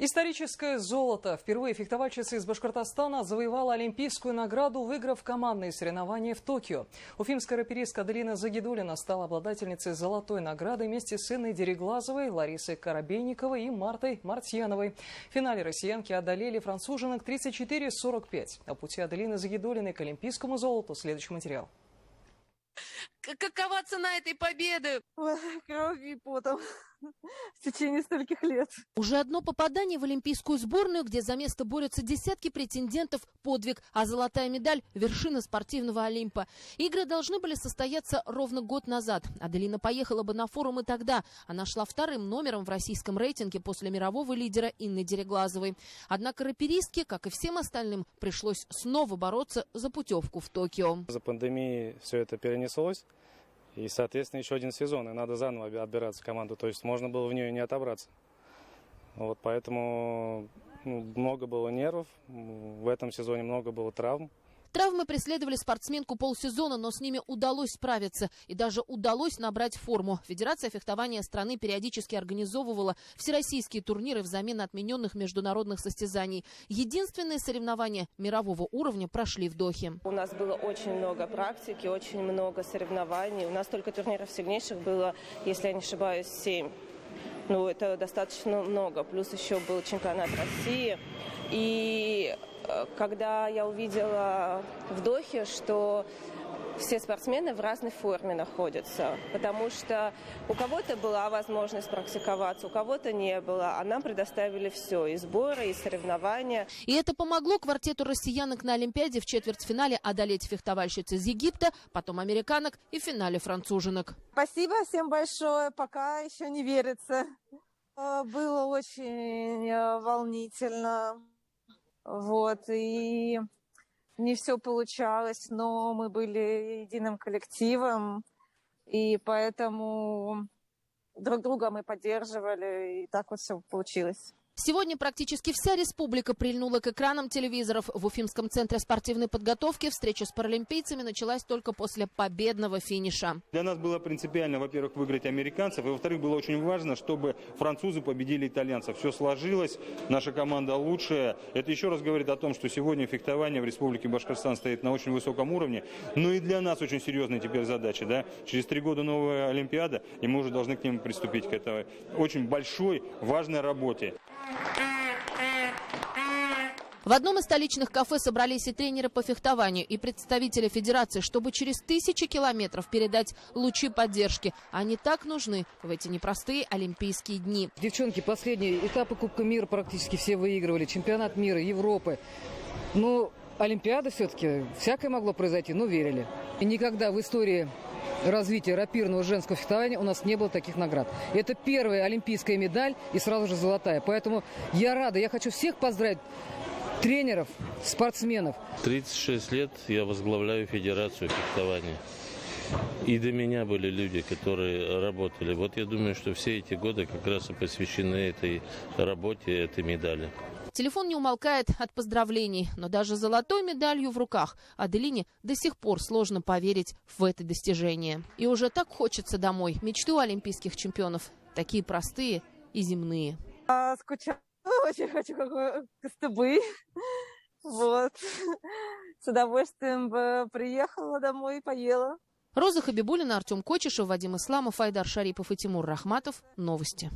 Историческое золото. Впервые фехтовальщица из Башкортостана завоевала олимпийскую награду, выиграв командные соревнования в Токио. Уфимская раперистка Аделина Загидуллина стала обладательницей золотой награды вместе с Инной Дереглазовой, Ларисой Коробейниковой и Мартой Мартьяновой. В финале россиянки одолели француженок 34-45. О пути Аделины Загидуллиной к олимпийскому золоту следующий материал. Какова цена этой победы? Кровью и потом в течение стольких лет. Уже одно попадание в олимпийскую сборную, где за место борются десятки претендентов, подвиг, а золотая медаль – вершина спортивного Олимпа. Игры должны были состояться ровно год назад. Аделина поехала бы на форум и тогда. Она шла вторым номером в российском рейтинге после мирового лидера Инны Дереглазовой. Однако раперистке, как и всем остальным, пришлось снова бороться за путевку в Токио. За пандемией все это перенеслось. И, соответственно, еще один сезон, и надо заново отбираться в команду. То есть можно было в нее не отобраться. Вот, поэтому много было нервов, в этом сезоне много было травм. Травмы преследовали спортсменку полсезона, но с ними удалось справиться. И даже удалось набрать форму. Федерация фехтования страны периодически организовывала всероссийские турниры взамен отмененных международных состязаний. Единственные соревнования мирового уровня прошли в Дохе. У нас было очень много практики, очень много соревнований. У нас только турниров сильнейших было, если я не ошибаюсь, 7. Это достаточно много. Плюс еще был чемпионат России. И когда я увидела в Дохе, что все спортсмены в разной форме находятся, потому что у кого-то была возможность практиковаться, у кого-то не было, а нам предоставили все, и сборы, и соревнования. И это помогло квартету россиянок на Олимпиаде в четвертьфинале одолеть фехтовальщиц из Египта, потом американок и в финале француженок. Спасибо всем большое, пока еще не верится. Было очень волнительно. И не все получалось, но мы были единым коллективом, и поэтому друг друга мы поддерживали, и так вот все получилось. Сегодня практически вся республика прильнула к экранам телевизоров. В Уфимском центре спортивной подготовки встреча с паралимпийцами началась только после победного финиша. Для нас было принципиально, во-первых, выиграть американцев, и, во-вторых, было очень важно, чтобы французы победили итальянцев. Все сложилось, наша команда лучшая. Это еще раз говорит о том, что сегодня фехтование в Республике Башкортостан стоит на очень высоком уровне. Но и для нас очень серьезная теперь задача. Да? Через 3 года новая Олимпиада, и мы уже должны к ним приступить, к этой очень большой, важной работе. В одном из столичных кафе собрались и тренеры по фехтованию, и представители федерации, чтобы через 1000 километров передать лучи поддержки. Они так нужны в эти непростые олимпийские дни. Девчонки, последние этапы Кубка мира практически все выигрывали. Чемпионат мира, Европы. Олимпиада все-таки, всякое могло произойти, но верили. И никогда в истории развития рапирного женского фехтования у нас не было таких наград. Это первая олимпийская медаль и сразу же золотая. Поэтому я рада, я хочу всех поздравить, тренеров, спортсменов. 36 лет я возглавляю Федерацию фехтования. И до меня были люди, которые работали. Вот я думаю, что все эти годы как раз и посвящены этой работе, этой медали. Телефон не умолкает от поздравлений, но даже золотой медалью в руках Аделине до сих пор сложно поверить в это достижение. И уже так хочется домой. Мечты у олимпийских чемпионов такие простые и земные. Скучала, очень хочу костыбы. С удовольствием бы приехала домой и поела. Роза Хабибуллина, Артем Кочешев, Вадим Исламов, Айдар Шарипов и Тимур Рахматов. Новости.